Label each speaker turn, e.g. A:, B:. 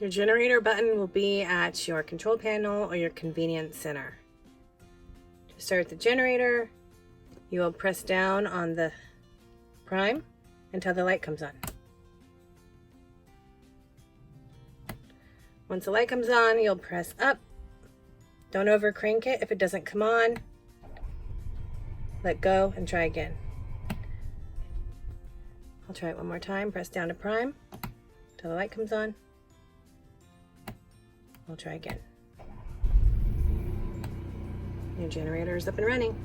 A: Your generator button will be at your control panel or your convenience center. To start the generator, you will press down on the prime until the light comes on. Once the light comes on, you'll press up. Don't over crank it if it doesn't come on. Let go and try again. I'll try it one more time. Press down to prime until the light comes on. We'll try again. Your generator is up and running.